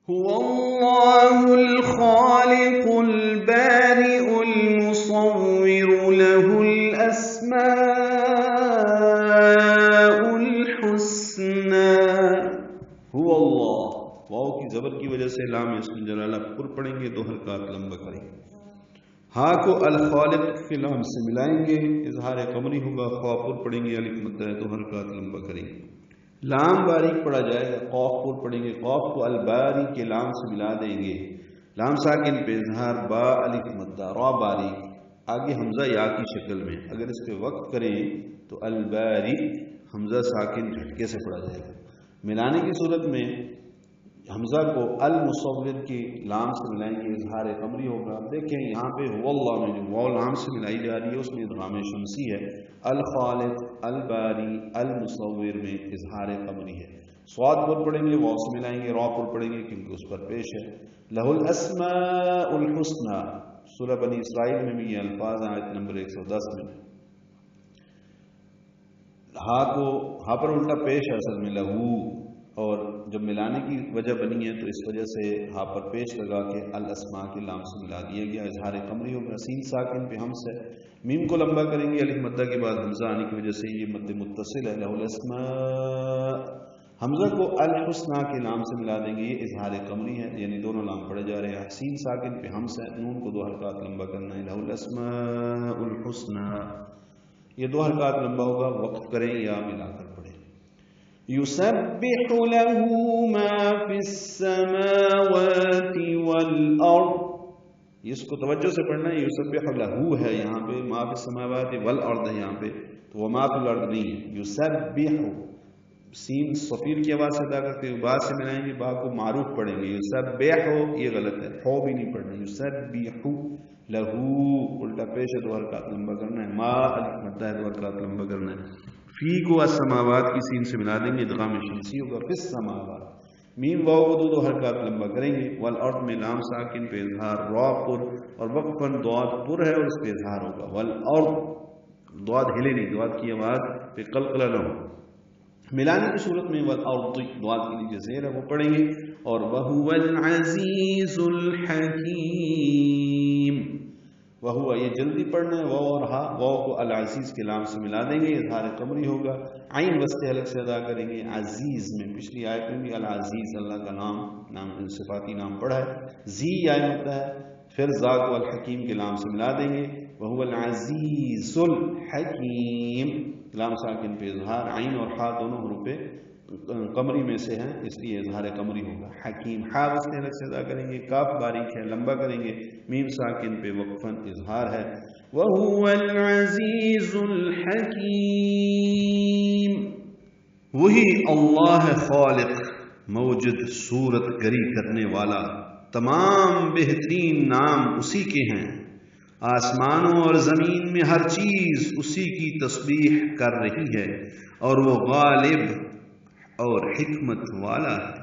هو الله الخالق البارئ المصور له الأسماء الحسنى. هو اللہ، واو کی زبر کی وجہ سے لام اسم جلالہ پر پڑھیں گے، 2 حرکات لمبا کریں گے. ہاں کو الخالق کے لام سے ملائیں گے، اظہار قمری ہوگا. خوا پر پڑھیں گے، الف مدہ ہے، 2 حرکات لمبا کریں گے. لام باریک پڑھا جائے گا، قاف پر پڑھیں گے. قاف کو الباری کے لام سے ملا دیں گے، لام ساکن پہ اظہار، با الف مدہ، را باریک، آگے حمزہ یا کی شکل میں. اگر اس پہ وقت کریں تو الباری حمزہ ساکن جھٹکے سے پڑھا جائے گا. ملانے کی صورت میں حمزہ کو المصور کی لام سے ملائیں گے، اظہار قمری ہوگا. دیکھیں یہاں پہ هو اللہ میں جو واو لام سے ملائی جا رہی ہے اس میں ادغام شمسی ہے. الخالق، الباری، المصور میں اظہار قمری ہے. صاد پر پڑھیں گے، واو سے ملائیں گے، را پر پڑھیں گے کیونکہ اس پر پیش ہے. لہ الاسماء الحسنى، سورہ بنی اسرائیل میں بھی یہ الفاظ ہیں، آیت نمبر 110 میں. ہا کو ہا پر الٹا پیش ہے اصل میں لہو، اور جب ملانے کی وجہ بنی ہے تو اس وجہ سے ہا پر پیش لگا کے الاسماء کے لام سے ملا دیا گیا، اظہار قمری ہوگا. سین ساکن پہ ہمس ہے. میم کو لمبا کریں گے، الف مدہ کے بعد حمزہ آنے کی وجہ سے یہ مد متصل ہے. لہ الاسماء، حمزہ کو الحسنى کے لام سے ملا دیں گے، یہ اظہار قمری ہے، یعنی دونوں لام پڑھے جا رہے ہیں. سین ساکن پہ ہمس ہے، نون کو 2 حرکات لمبا کرنا ہے. لہ الاسماء الحسنى، یہ 2 حرکات لمبا ہوگا. وقت کریں یا ملا کر پڑھیں. یسبح له ما فی السماوات والارض، اس کو توجہ سے پڑھنا ہے. یسبح له ہے یہاں پہ، ما فی السماوات والارض ہے یہاں پہ، تو وما فی الارض نہیں ہے. یسبح، سین صفیر کی آواز سے ادا کرتے ہوئے با سے ملائیں گے، با کو معروف پڑھیں گے. یسبح، یہ غلط ہے، ہو بھی نہیں پڑھنا. یسبح لہو الٹا پیش ہے، 2 حرکات لمبا کرنا ہے. ما الف مدہ ہے، 2 حرکات لمبا کرنا ہے. فی کو السماوات کی سین سے ملا دیں گے، ادغام شمسی ہوگا. فی السماوات، میم واو کو 2 حرکات لمبا کریں گے. والارض میں لام ساکن پہ اظہار، را پر اور وقفاً ضاد پر ہے اور اس پہ اظہار ہوگا. والارض، ضاد ہلے نہیں، ضاد کی آواز پہ قلقلہ نہ ہو. ملانے کی صورت میں والارض، ضاد کے نیچے زیر ہے وہ پڑھیں گے. اور وہو العزیز الحکیم، وہو یہ جلدی پڑھنا ہے. واو اور ہا، واو کو العزیز کے لام سے ملا دیں گے، اظہار قمری ہوگا. عین وسط الگ سے ادا کریں گے. عزیز میں پچھلی آیت میں بھی العزیز اللہ کا نام صفاتی نام پڑھا ہے. زی آئے ہوتا ہے، پھر زا کو الحکیم کے لام سے ملا دیں گے. وہو العزیز الحکیم، لام ساکن پہ اظہار، عین اور ہا دونوں حروف قمری میں سے ہیں اس لیے اظہار قمری ہوگا. حکیم، ہا وسط الگ سے ادا کریں گے. کاف باریک ہے، لمبا کریں گے. میم ساکن پہ وقفاً اظہار ہے. وَهُوَ الْعَزِيزُ الْحَكِيمُ، وہی اللہ خالق، موجد، صورت گری کرنے والا. تمام بہترین نام اسی کے ہیں. آسمانوں اور زمین میں ہر چیز اسی کی تسبیح کر رہی ہے، اور وہ غالب اور حکمت والا ہے.